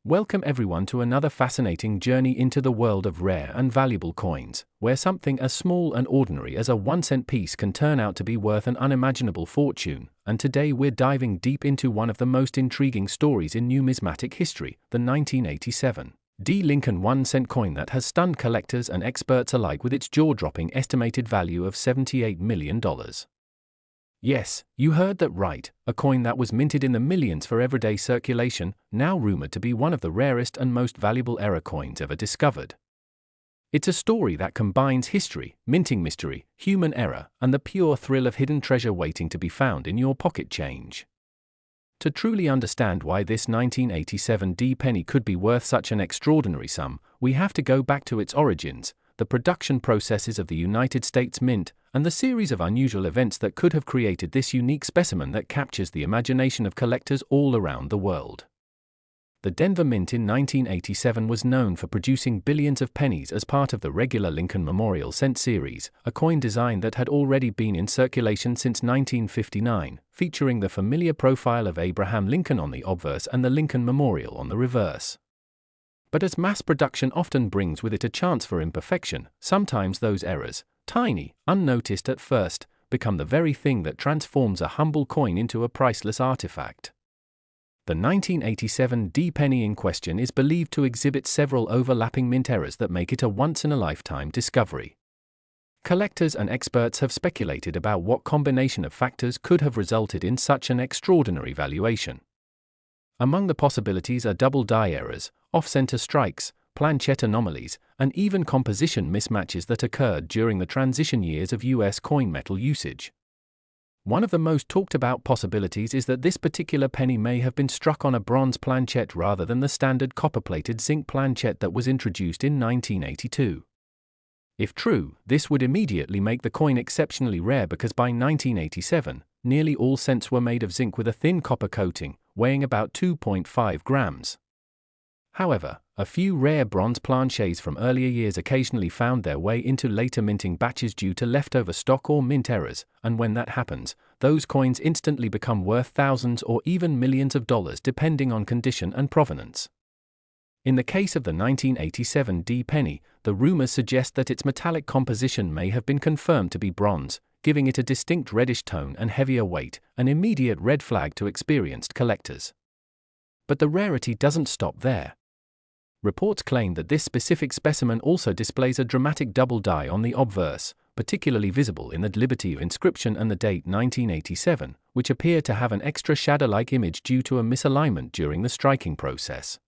Welcome everyone to another fascinating journey into the world of rare and valuable coins, where something as small and ordinary as a 1-cent piece can turn out to be worth an unimaginable fortune. And today we're diving deep into one of the most intriguing stories in numismatic history, the 1987 Lincoln 1-cent coin that has stunned collectors and experts alike with its jaw-dropping estimated value of $78 million. Yes, you heard that right, a coin that was minted in the millions for everyday circulation, now rumored to be one of the rarest and most valuable error coins ever discovered. It's a story that combines history, minting mystery, human error, and the pure thrill of hidden treasure waiting to be found in your pocket change. To truly understand why this 1987 penny could be worth such an extraordinary sum, we have to go back to its origins, the production processes of the United States Mint, and the series of unusual events that could have created this unique specimen that captures the imagination of collectors all around the world. The Denver Mint in 1987 was known for producing billions of pennies as part of the regular Lincoln Memorial Cent series, a coin design that had already been in circulation since 1959, featuring the familiar profile of Abraham Lincoln on the obverse and the Lincoln Memorial on the reverse. But as mass production often brings with it a chance for imperfection, sometimes those errors, tiny, unnoticed at first, become the very thing that transforms a humble coin into a priceless artifact. The 1987 penny in question is believed to exhibit several overlapping mint errors that make it a once-in-a-lifetime discovery. Collectors and experts have speculated about what combination of factors could have resulted in such an extraordinary valuation. Among the possibilities are double die errors, off-center strikes, planchette anomalies, and even composition mismatches that occurred during the transition years of U.S. coin metal usage. One of the most talked about possibilities is that this particular penny may have been struck on a bronze planchette rather than the standard copper-plated zinc planchette that was introduced in 1982. If true, this would immediately make the coin exceptionally rare because by 1987, nearly all cents were made of zinc with a thin copper coating, weighing about 2.5 grams. However, a few rare bronze planchets from earlier years occasionally found their way into later minting batches due to leftover stock or mint errors, and when that happens, those coins instantly become worth thousands or even millions of dollars depending on condition and provenance. In the case of the 1987 penny, the rumors suggest that its metallic composition may have been confirmed to be bronze, giving it a distinct reddish tone and heavier weight, an immediate red flag to experienced collectors. But the rarity doesn't stop there. Reports claim that this specific specimen also displays a dramatic double die on the obverse, particularly visible in the Liberty inscription and the date 1987, which appear to have an extra shadow-like image due to a misalignment during the striking process.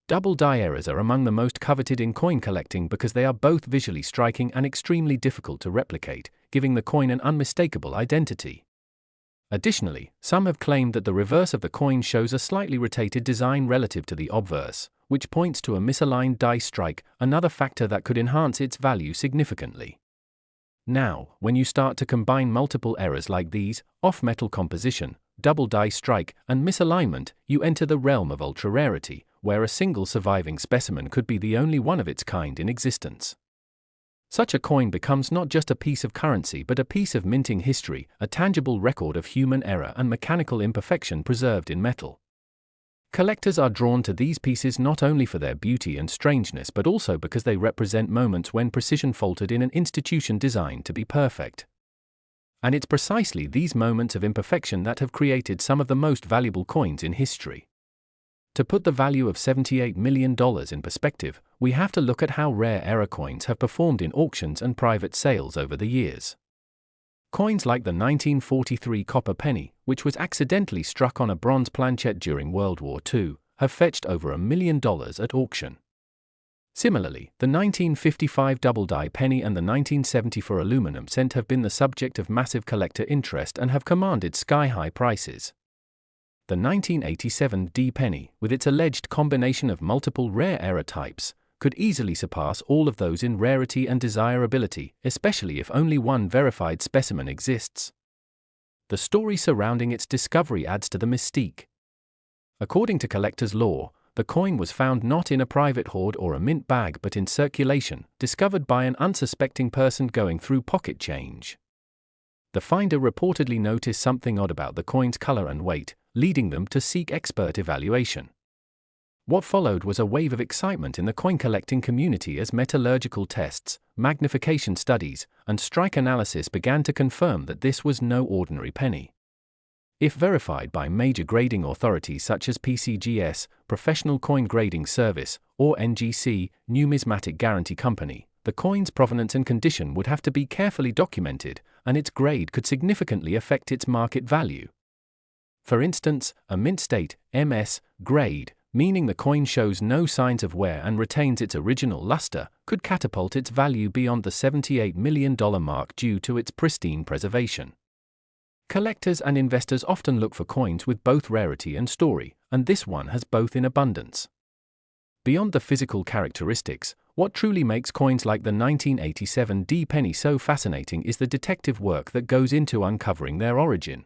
Double die errors are among the most coveted in coin collecting because they are both visually striking and extremely difficult to replicate, giving the coin an unmistakable identity. Additionally, some have claimed that the reverse of the coin shows a slightly rotated design relative to the obverse, which points to a misaligned die strike, another factor that could enhance its value significantly. Now, when you start to combine multiple errors like these, off-metal composition, double die strike, and misalignment, you enter the realm of ultra-rarity, where a single surviving specimen could be the only one of its kind in existence. Such a coin becomes not just a piece of currency but a piece of minting history, a tangible record of human error and mechanical imperfection preserved in metal. Collectors are drawn to these pieces not only for their beauty and strangeness but also because they represent moments when precision faltered in an institution designed to be perfect. And it's precisely these moments of imperfection that have created some of the most valuable coins in history. To put the value of $78 million in perspective, we have to look at how rare error coins have performed in auctions and private sales over the years. Coins like the 1943 copper penny, which was accidentally struck on a bronze planchette during World War II, have fetched over $1 million at auction. Similarly, the 1955 double die penny and the 1974 aluminum cent have been the subject of massive collector interest and have commanded sky-high prices. The 1987 penny, with its alleged combination of multiple rare error types, could easily surpass all of those in rarity and desirability, especially if only one verified specimen exists. The story surrounding its discovery adds to the mystique. According to collector's lore, the coin was found not in a private hoard or a mint bag but in circulation, discovered by an unsuspecting person going through pocket change. The finder reportedly noticed something odd about the coin's color and weight, leading them to seek expert evaluation. What followed was a wave of excitement in the coin collecting community as metallurgical tests, magnification studies, and strike analysis began to confirm that this was no ordinary penny. If verified by major grading authorities such as PCGS, Professional Coin Grading Service, or NGC, Numismatic Guarantee Company, the coin's provenance and condition would have to be carefully documented, and its grade could significantly affect its market value. For instance, a mint state, MS, grade, meaning the coin shows no signs of wear and retains its original luster, could catapult its value beyond the $78 million mark due to its pristine preservation. Collectors and investors often look for coins with both rarity and story, and this one has both in abundance. Beyond the physical characteristics, what truly makes coins like the 1987 D penny so fascinating is the detective work that goes into uncovering their origin.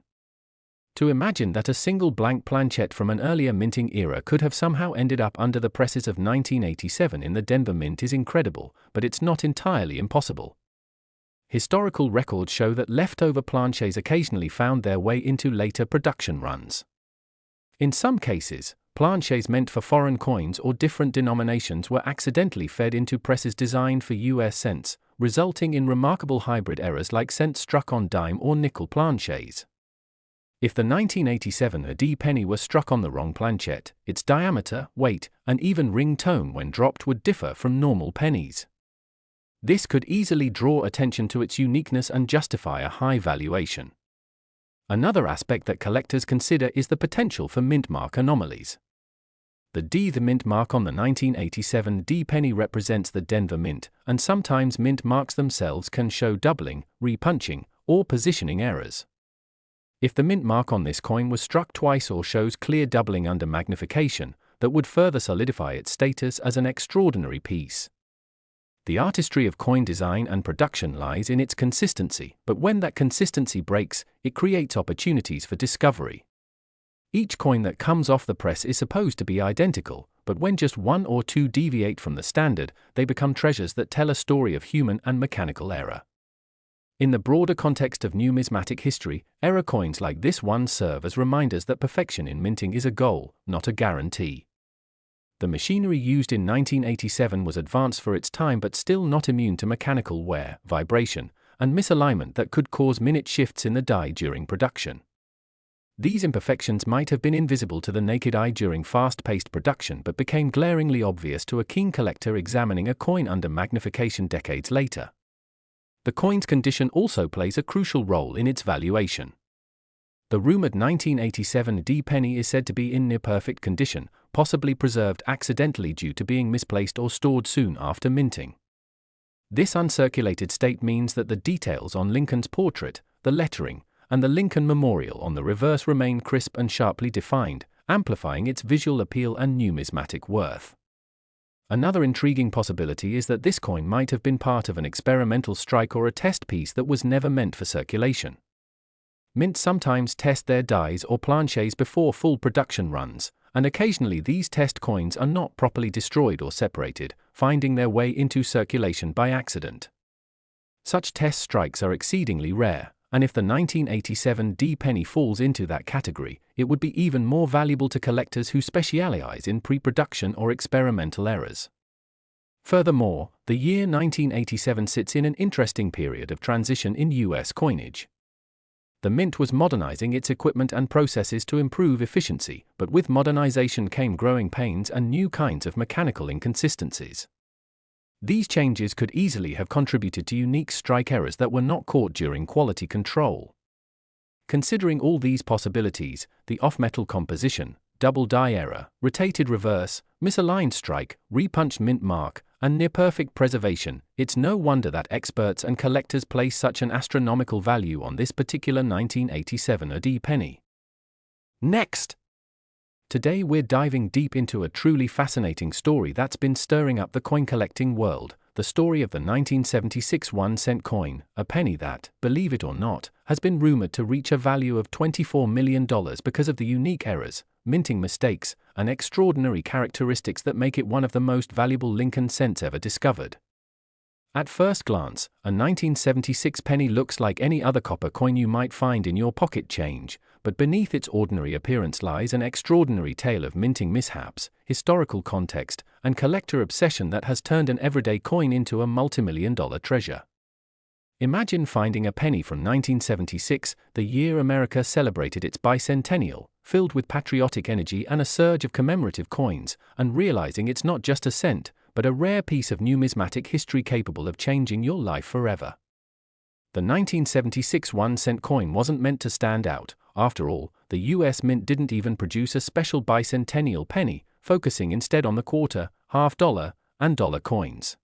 To imagine that a single blank planchette from an earlier minting era could have somehow ended up under the presses of 1987 in the Denver Mint is incredible, but it's not entirely impossible. Historical records show that leftover planchets occasionally found their way into later production runs. In some cases, planchets meant for foreign coins or different denominations were accidentally fed into presses designed for US cents, resulting in remarkable hybrid errors like cents struck on dime or nickel planchets. If the 1987 AD penny were struck on the wrong planchette, its diameter, weight, and even ring tone when dropped would differ from normal pennies. This could easily draw attention to its uniqueness and justify a high valuation. Another aspect that collectors consider is the potential for mint mark anomalies. The mint mark on the 1987 D penny represents the Denver Mint, and sometimes mint marks themselves can show doubling, repunching, or positioning errors. If the mint mark on this coin was struck twice or shows clear doubling under magnification, that would further solidify its status as an extraordinary piece. The artistry of coin design and production lies in its consistency, but when that consistency breaks, it creates opportunities for discovery. Each coin that comes off the press is supposed to be identical, but when just one or two deviate from the standard, they become treasures that tell a story of human and mechanical error. In the broader context of numismatic history, error coins like this one serve as reminders that perfection in minting is a goal, not a guarantee. The machinery used in 1987 was advanced for its time but still not immune to mechanical wear, vibration, and misalignment that could cause minute shifts in the die during production. These imperfections might have been invisible to the naked eye during fast-paced production but became glaringly obvious to a keen collector examining a coin under magnification decades later. The coin's condition also plays a crucial role in its valuation. The rumored 1987 D penny is said to be in near-perfect condition, possibly preserved accidentally due to being misplaced or stored soon after minting. This uncirculated state means that the details on Lincoln's portrait, the lettering, and the Lincoln Memorial on the reverse remain crisp and sharply defined, amplifying its visual appeal and numismatic worth. Another intriguing possibility is that this coin might have been part of an experimental strike or a test piece that was never meant for circulation. Mints sometimes test their dies or planchets before full production runs, and occasionally these test coins are not properly destroyed or separated, finding their way into circulation by accident. Such test strikes are exceedingly rare, and if the 1987 D penny falls into that category, it would be even more valuable to collectors who specialize in pre-production or experimental errors. Furthermore, the year 1987 sits in an interesting period of transition in US coinage. The mint was modernizing its equipment and processes to improve efficiency, but with modernization came growing pains and new kinds of mechanical inconsistencies. These changes could easily have contributed to unique strike errors that were not caught during quality control. Considering all these possibilities, the off-metal composition, double die error, rotated reverse, misaligned strike, repunched mint mark, and near-perfect preservation, it's no wonder that experts and collectors place such an astronomical value on this particular 1987 AD penny. Next! Today we're diving deep into a truly fascinating story that's been stirring up the coin-collecting world, the story of the 1976 1-cent coin, a penny that, believe it or not, has been rumored to reach a value of $24 million because of the unique errors, minting mistakes, and extraordinary characteristics that make it one of the most valuable Lincoln cents ever discovered. At first glance, a 1976 penny looks like any other copper coin you might find in your pocket change, but beneath its ordinary appearance lies an extraordinary tale of minting mishaps, historical context, and collector obsession that has turned an everyday coin into a multimillion-dollar treasure. Imagine finding a penny from 1976, the year America celebrated its bicentennial, filled with patriotic energy and a surge of commemorative coins, and realizing it's not just a cent, but a rare piece of numismatic history capable of changing your life forever. The 1976 1-cent coin wasn't meant to stand out. After all, the US Mint didn't even produce a special bicentennial penny, focusing instead on the quarter, half-dollar, and dollar coins.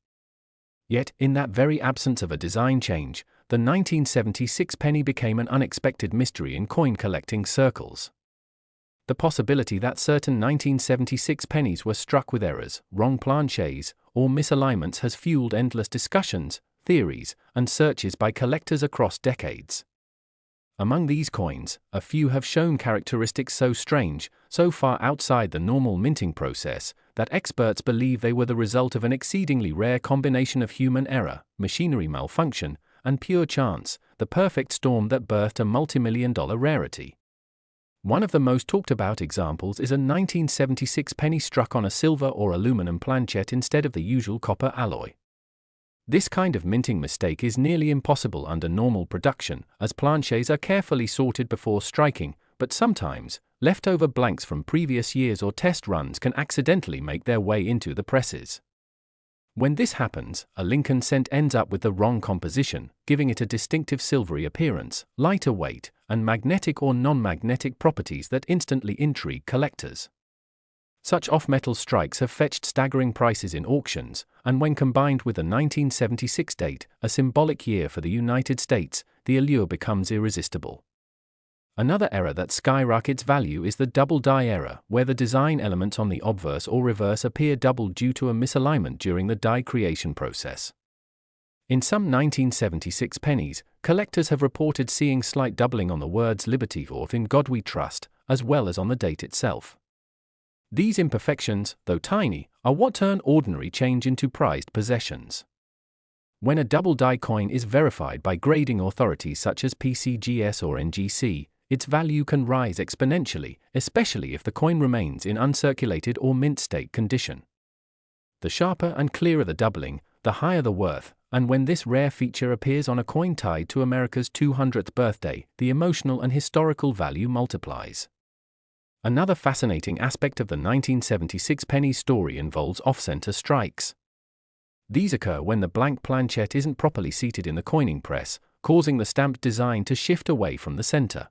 Yet, in that very absence of a design change, the 1976 penny became an unexpected mystery in coin collecting circles. The possibility that certain 1976 pennies were struck with errors, wrong planchets, or misalignments has fueled endless discussions, theories, and searches by collectors across decades. Among these coins, a few have shown characteristics so strange, so far outside the normal minting process, that experts believe they were the result of an exceedingly rare combination of human error, machinery malfunction, and pure chance, the perfect storm that birthed a multimillion-dollar rarity. One of the most talked about examples is a 1976 penny struck on a silver or aluminum planchet instead of the usual copper alloy. This kind of minting mistake is nearly impossible under normal production, as planchets are carefully sorted before striking, but sometimes, leftover blanks from previous years or test runs can accidentally make their way into the presses. When this happens, a Lincoln cent ends up with the wrong composition, giving it a distinctive silvery appearance, lighter weight, and magnetic or non-magnetic properties that instantly intrigue collectors. Such off-metal strikes have fetched staggering prices in auctions, and when combined with the 1976 date, a symbolic year for the United States, the allure becomes irresistible. Another error that skyrockets value is the double die error, where the design elements on the obverse or reverse appear doubled due to a misalignment during the die creation process. In some 1976 pennies, collectors have reported seeing slight doubling on the words Liberty or In God We Trust, as well as on the date itself. These imperfections, though tiny, are what turn ordinary change into prized possessions. When a double die coin is verified by grading authorities such as PCGS or NGC, its value can rise exponentially, especially if the coin remains in uncirculated or mint state condition. The sharper and clearer the doubling, the higher the worth, and when this rare feature appears on a coin tied to America's 200th birthday, the emotional and historical value multiplies. Another fascinating aspect of the 1976 penny story involves off-center strikes. These occur when the blank planchet isn't properly seated in the coining press, causing the stamped design to shift away from the center.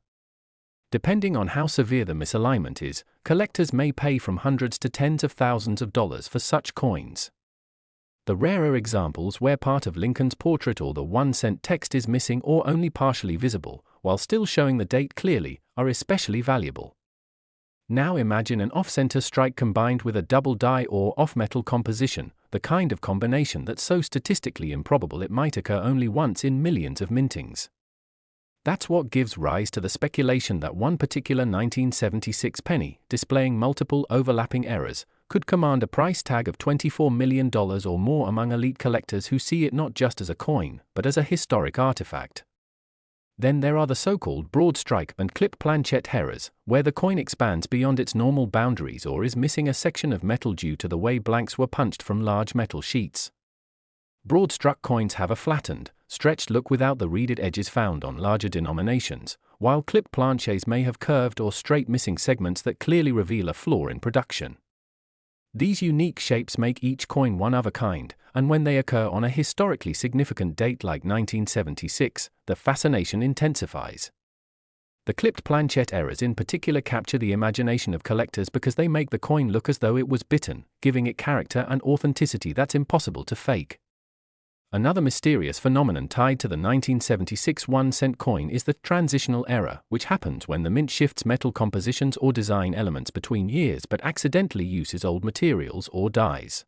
Depending on how severe the misalignment is, collectors may pay from hundreds to tens of thousands of dollars for such coins. The rarer examples where part of Lincoln's portrait or the 1-cent text is missing or only partially visible, while still showing the date clearly, are especially valuable. Now imagine an off-center strike combined with a double die or off-metal composition, the kind of combination that's so statistically improbable it might occur only once in millions of mintings. That's what gives rise to the speculation that one particular 1976 penny, displaying multiple overlapping errors, could command a price tag of $24 million or more among elite collectors who see it not just as a coin, but as a historic artifact. Then there are the so-called broad strike and clip planchet errors, where the coin expands beyond its normal boundaries or is missing a section of metal due to the way blanks were punched from large metal sheets. Broad struck coins have a flattened, stretched look without the reeded edges found on larger denominations, while clip planchets may have curved or straight missing segments that clearly reveal a flaw in production. These unique shapes make each coin one of a kind, and when they occur on a historically significant date like 1976, the fascination intensifies. The clipped planchet errors in particular capture the imagination of collectors because they make the coin look as though it was bitten, giving it character and authenticity that's impossible to fake. Another mysterious phenomenon tied to the 1976 1-cent coin is the transitional error, which happens when the mint shifts metal compositions or design elements between years but accidentally uses old materials or dyes.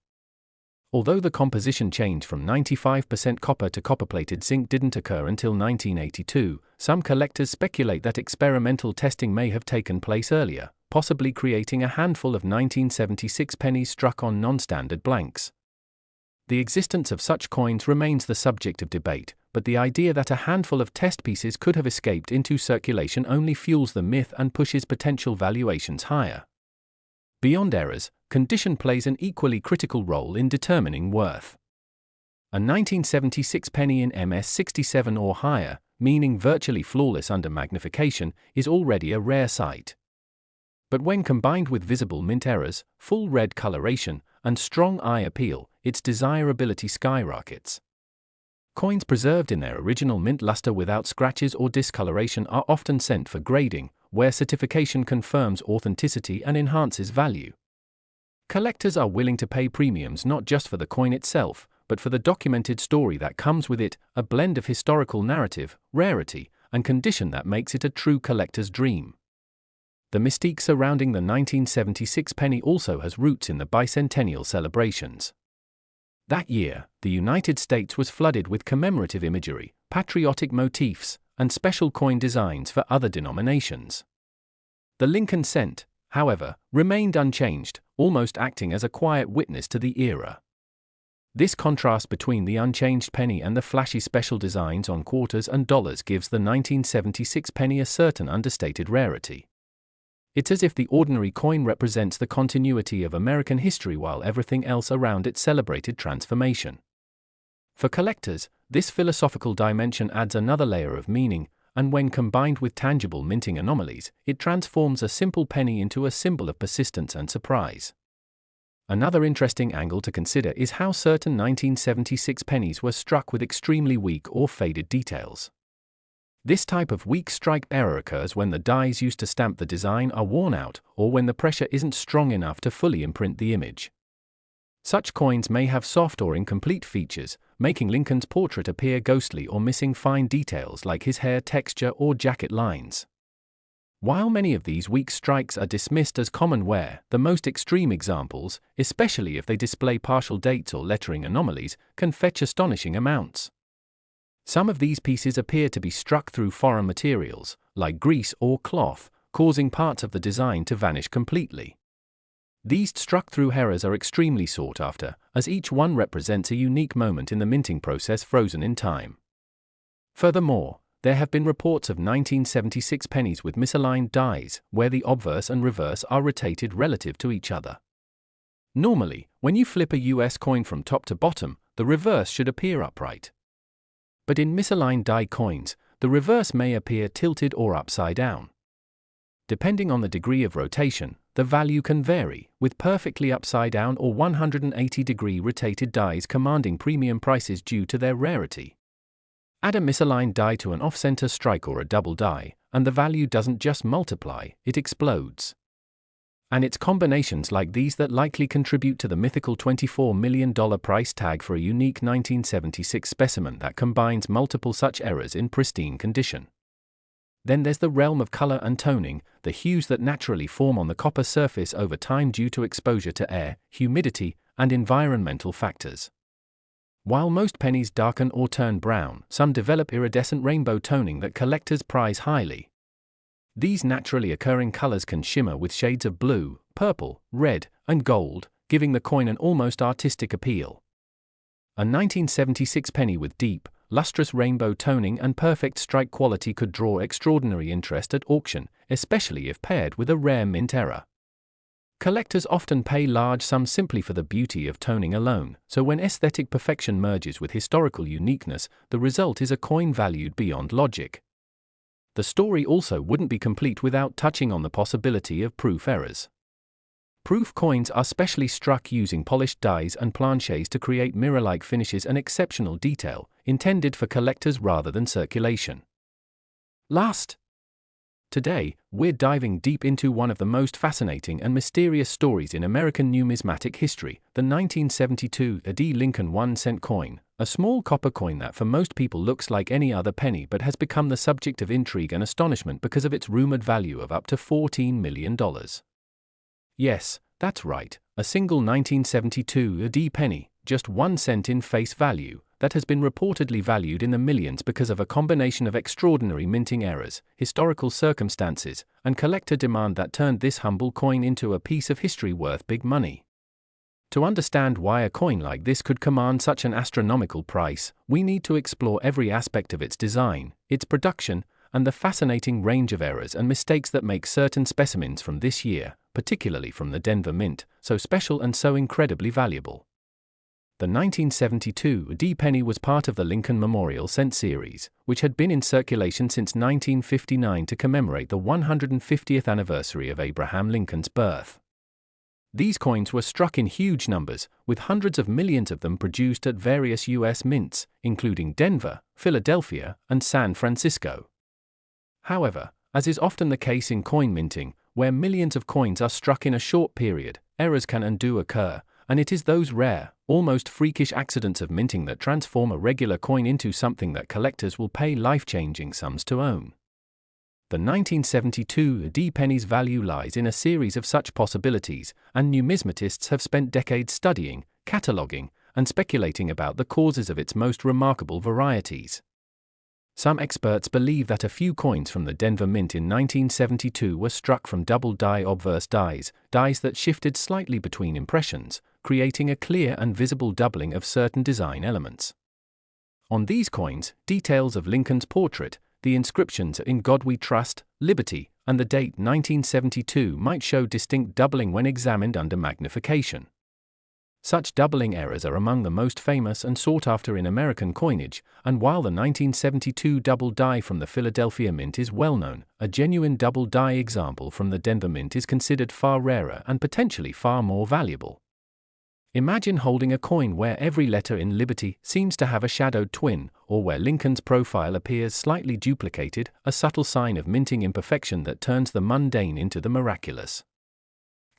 Although the composition change from 95% copper to copper-plated zinc didn't occur until 1982, some collectors speculate that experimental testing may have taken place earlier, possibly creating a handful of 1976 pennies struck on non-standard blanks. The existence of such coins remains the subject of debate, but the idea that a handful of test pieces could have escaped into circulation only fuels the myth and pushes potential valuations higher. Beyond errors, condition plays an equally critical role in determining worth. A 1976 penny in MS67 or higher, meaning virtually flawless under magnification, is already a rare sight. But when combined with visible mint errors, full red coloration, and strong eye appeal, its desirability skyrockets. Coins preserved in their original mint luster without scratches or discoloration are often sent for grading, where certification confirms authenticity and enhances value. Collectors are willing to pay premiums not just for the coin itself, but for the documented story that comes with it, a blend of historical narrative, rarity, and condition that makes it a true collector's dream. The mystique surrounding the 1976 penny also has roots in the bicentennial celebrations. That year, the United States was flooded with commemorative imagery, patriotic motifs, and special coin designs for other denominations. The Lincoln cent, however, remained unchanged, almost acting as a quiet witness to the era. This contrast between the unchanged penny and the flashy special designs on quarters and dollars gives the 1976 penny a certain understated rarity. It's as if the ordinary coin represents the continuity of American history while everything else around it celebrated transformation. For collectors, this philosophical dimension adds another layer of meaning, and when combined with tangible minting anomalies, it transforms a simple penny into a symbol of persistence and surprise. Another interesting angle to consider is how certain 1976 pennies were struck with extremely weak or faded details. This type of weak strike error occurs when the dies used to stamp the design are worn out, or when the pressure isn't strong enough to fully imprint the image. Such coins may have soft or incomplete features, making Lincoln's portrait appear ghostly or missing fine details like his hair texture or jacket lines. While many of these weak strikes are dismissed as common wear, the most extreme examples, especially if they display partial dates or lettering anomalies, can fetch astonishing amounts. Some of these pieces appear to be struck through foreign materials, like grease or cloth, causing parts of the design to vanish completely. These struck-through errors are extremely sought after, as each one represents a unique moment in the minting process frozen in time. Furthermore, there have been reports of 1976 pennies with misaligned dies, where the obverse and reverse are rotated relative to each other. Normally, when you flip a US coin from top to bottom, the reverse should appear upright. But in misaligned die coins, the reverse may appear tilted or upside down. Depending on the degree of rotation, the value can vary, with perfectly upside down or 180-degree rotated dies commanding premium prices due to their rarity. Add a misaligned die to an off-center strike or a double die, and the value doesn't just multiply, it explodes. And it's combinations like these that likely contribute to the mythical $24 million price tag for a unique 1976 specimen that combines multiple such errors in pristine condition. Then there's the realm of color and toning, the hues that naturally form on the copper surface over time due to exposure to air, humidity, and environmental factors. While most pennies darken or turn brown, some develop iridescent rainbow toning that collectors prize highly. These naturally occurring colors can shimmer with shades of blue, purple, red, and gold, giving the coin an almost artistic appeal. A 1976 penny with deep, lustrous rainbow toning and perfect strike quality could draw extraordinary interest at auction, especially if paired with a rare mint error. Collectors often pay large sums simply for the beauty of toning alone, so when aesthetic perfection merges with historical uniqueness, the result is a coin valued beyond logic. The story also wouldn't be complete without touching on the possibility of proof errors. Proof coins are specially struck using polished dies and planchets to create mirror-like finishes and exceptional detail, intended for collectors rather than circulation. Today, we're diving deep into one of the most fascinating and mysterious stories in American numismatic history, the 1972 Lincoln 1-cent coin, a small copper coin that for most people looks like any other penny but has become the subject of intrigue and astonishment because of its rumored value of up to $14 million. Yes, that's right, a single 1972 penny, just 1 cent in face value, that has been reportedly valued in the millions because of a combination of extraordinary minting errors, historical circumstances, and collector demand that turned this humble coin into a piece of history worth big money. To understand why a coin like this could command such an astronomical price, we need to explore every aspect of its design, its production, and the fascinating range of errors and mistakes that make certain specimens from this year, particularly from the Denver Mint, so special and so incredibly valuable. The 1972 D penny was part of the Lincoln Memorial Cent series, which had been in circulation since 1959 to commemorate the 150th anniversary of Abraham Lincoln's birth. These coins were struck in huge numbers, with hundreds of millions of them produced at various U.S. mints, including Denver, Philadelphia, and San Francisco. However, as is often the case in coin minting, where millions of coins are struck in a short period, errors can and do occur, and it is those rare, almost freakish accidents of minting that transform a regular coin into something that collectors will pay life-changing sums to own. The 1972 D penny's value lies in a series of such possibilities, and numismatists have spent decades studying, cataloging, and speculating about the causes of its most remarkable varieties. Some experts believe that a few coins from the Denver Mint in 1972 were struck from double die obverse dies, dies that shifted slightly between impressions, creating a clear and visible doubling of certain design elements. On these coins, details of Lincoln's portrait, the inscriptions "In God We Trust," "Liberty," and the date 1972 might show distinct doubling when examined under magnification. Such doubling errors are among the most famous and sought after in American coinage, and while the 1972 double die from the Philadelphia Mint is well known, a genuine double die example from the Denver Mint is considered far rarer and potentially far more valuable. Imagine holding a coin where every letter in Liberty seems to have a shadowed twin, or where Lincoln's profile appears slightly duplicated, a subtle sign of minting imperfection that turns the mundane into the miraculous.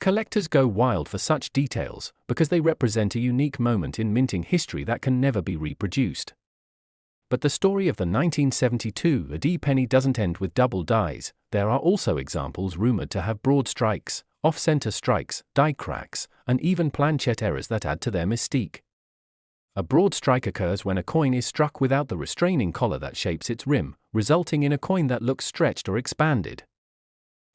Collectors go wild for such details, because they represent a unique moment in minting history that can never be reproduced. But the story of the 1972 D penny doesn't end with double dies. There are also examples rumored to have broad strikes, off-center strikes, die cracks, and even planchette errors that add to their mystique. A broad strike occurs when a coin is struck without the restraining collar that shapes its rim, resulting in a coin that looks stretched or expanded.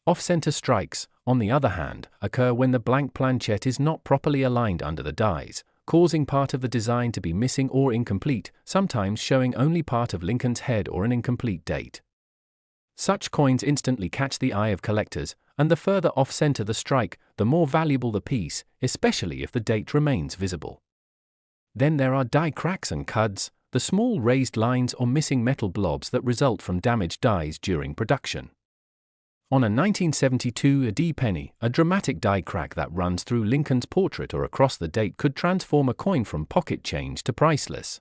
Off-center strikes, on the other hand, occur when the blank planchette is not properly aligned under the dies, causing part of the design to be missing or incomplete, sometimes showing only part of Lincoln's head or an incomplete date. Such coins instantly catch the eye of collectors, and the further off-center the strike, the more valuable the piece, especially if the date remains visible. Then there are die cracks and cuds, the small raised lines or missing metal blobs that result from damaged dies during production. On a 1972 D penny, a dramatic die crack that runs through Lincoln's portrait or across the date could transform a coin from pocket change to priceless.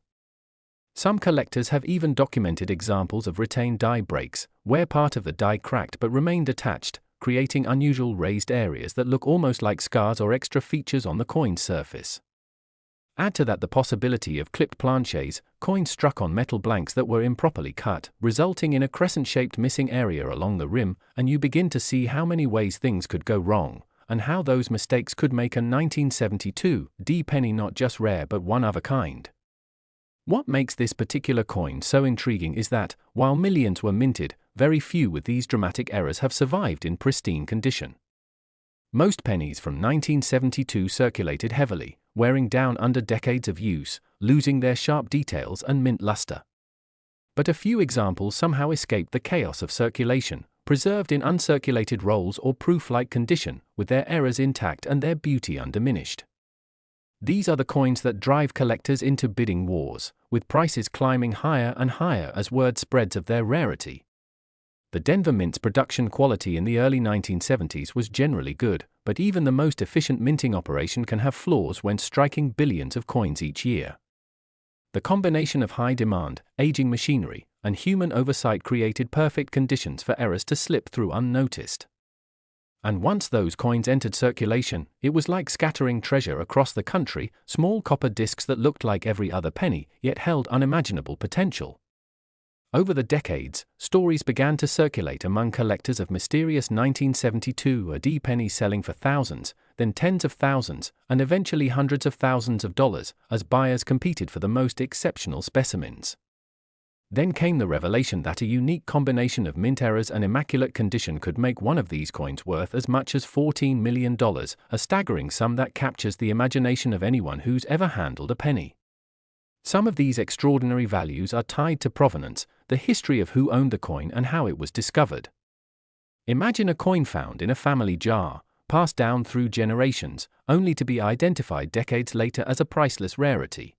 Some collectors have even documented examples of retained die breaks, where part of the die cracked but remained attached, creating unusual raised areas that look almost like scars or extra features on the coin's surface. Add to that the possibility of clipped planchets, coins struck on metal blanks that were improperly cut, resulting in a crescent-shaped missing area along the rim, and you begin to see how many ways things could go wrong, and how those mistakes could make a 1972 D penny not just rare but one of a kind. What makes this particular coin so intriguing is that, while millions were minted, very few with these dramatic errors have survived in pristine condition. Most pennies from 1972 circulated heavily, wearing down under decades of use, losing their sharp details and mint luster. But a few examples somehow escaped the chaos of circulation, preserved in uncirculated rolls or proof-like condition, with their errors intact and their beauty undiminished. These are the coins that drive collectors into bidding wars, with prices climbing higher and higher as word spreads of their rarity. The Denver Mint's production quality in the early 1970s was generally good, but even the most efficient minting operation can have flaws when striking billions of coins each year. The combination of high demand, aging machinery, and human oversight created perfect conditions for errors to slip through unnoticed. And once those coins entered circulation, it was like scattering treasure across the country, small copper discs that looked like every other penny, yet held unimaginable potential. Over the decades, stories began to circulate among collectors of mysterious 1972 D pennies selling for thousands, then tens of thousands, and eventually hundreds of thousands of dollars, as buyers competed for the most exceptional specimens. Then came the revelation that a unique combination of mint errors and immaculate condition could make one of these coins worth as much as $14 million, a staggering sum that captures the imagination of anyone who's ever handled a penny. Some of these extraordinary values are tied to provenance, the history of who owned the coin and how it was discovered. Imagine a coin found in a family jar, passed down through generations, only to be identified decades later as a priceless rarity.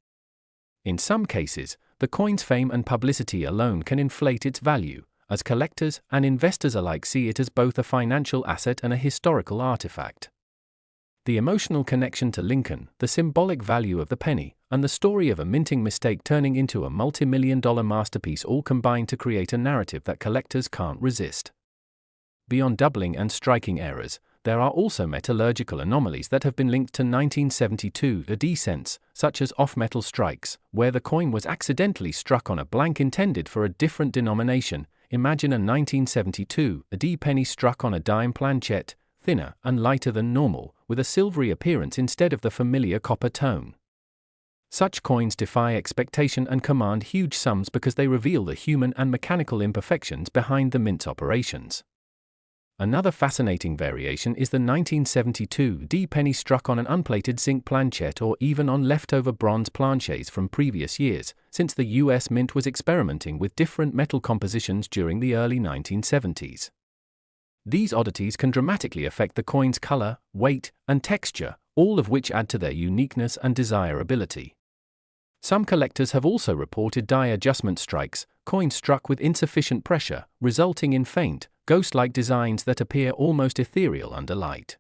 In some cases, the coin's fame and publicity alone can inflate its value, as collectors and investors alike see it as both a financial asset and a historical artifact. The emotional connection to Lincoln, the symbolic value of the penny, and the story of a minting mistake turning into a multi-million-dollar masterpiece all combine to create a narrative that collectors can't resist. Beyond doubling and striking errors, there are also metallurgical anomalies that have been linked to 1972 descents, such as off-metal strikes, where the coin was accidentally struck on a blank intended for a different denomination. Imagine a 1972 penny struck on a dime planchette, thinner and lighter than normal, with a silvery appearance instead of the familiar copper tone. Such coins defy expectation and command huge sums because they reveal the human and mechanical imperfections behind the mint's operations. Another fascinating variation is the 1972 penny struck on an unplated zinc planchette or even on leftover bronze planchets from previous years, since the US Mint was experimenting with different metal compositions during the early 1970s. These oddities can dramatically affect the coin's color, weight, and texture, all of which add to their uniqueness and desirability. Some collectors have also reported die adjustment strikes, coins struck with insufficient pressure, resulting in faint, ghost-like designs that appear almost ethereal under light.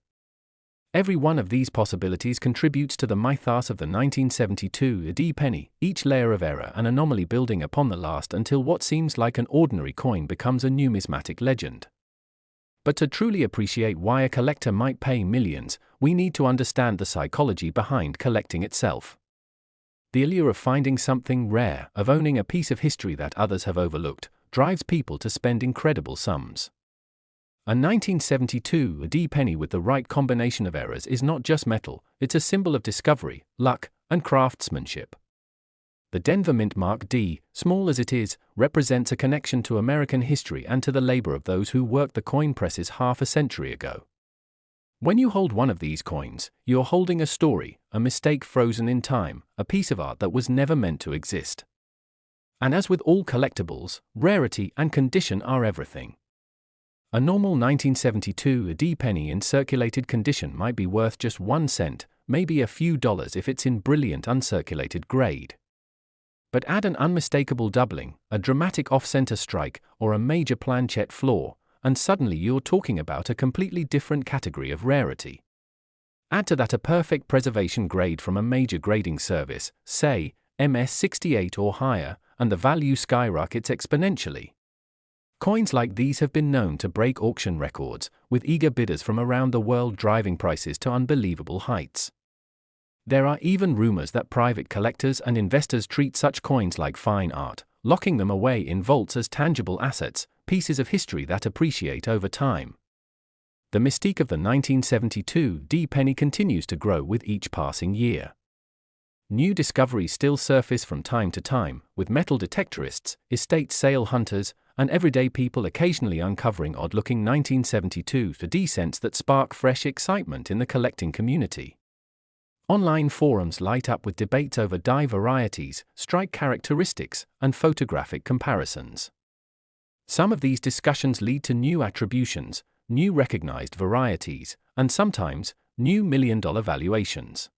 Every one of these possibilities contributes to the mythos of the 1972 penny, each layer of error and anomaly building upon the last until what seems like an ordinary coin becomes a numismatic legend. But to truly appreciate why a collector might pay millions, we need to understand the psychology behind collecting itself. The allure of finding something rare, of owning a piece of history that others have overlooked, drives people to spend incredible sums. A 1972 penny with the right combination of errors is not just metal, it's a symbol of discovery, luck, and craftsmanship. The Denver Mint Mark D, small as it is, represents a connection to American history and to the labor of those who worked the coin presses half a century ago. When you hold one of these coins, you're holding a story, a mistake frozen in time, a piece of art that was never meant to exist. And as with all collectibles, rarity and condition are everything. A normal 1972 penny in circulated condition might be worth just 1 cent, maybe a few dollars if it's in brilliant uncirculated grade. But add an unmistakable doubling, a dramatic off-center strike, or a major planchette flaw, and suddenly you're talking about a completely different category of rarity. Add to that a perfect preservation grade from a major grading service, say, MS-68 or higher, and the value skyrockets exponentially. Coins like these have been known to break auction records, with eager bidders from around the world driving prices to unbelievable heights. There are even rumors that private collectors and investors treat such coins like fine art, locking them away in vaults as tangible assets, pieces of history that appreciate over time. The mystique of the 1972 penny continues to grow with each passing year. New discoveries still surface from time to time, with metal detectorists, estate sale hunters, and everyday people occasionally uncovering odd-looking 1972 cents that spark fresh excitement in the collecting community. Online forums light up with debates over die varieties, strike characteristics, and photographic comparisons. Some of these discussions lead to new attributions, new recognized varieties, and sometimes, new million-dollar valuations.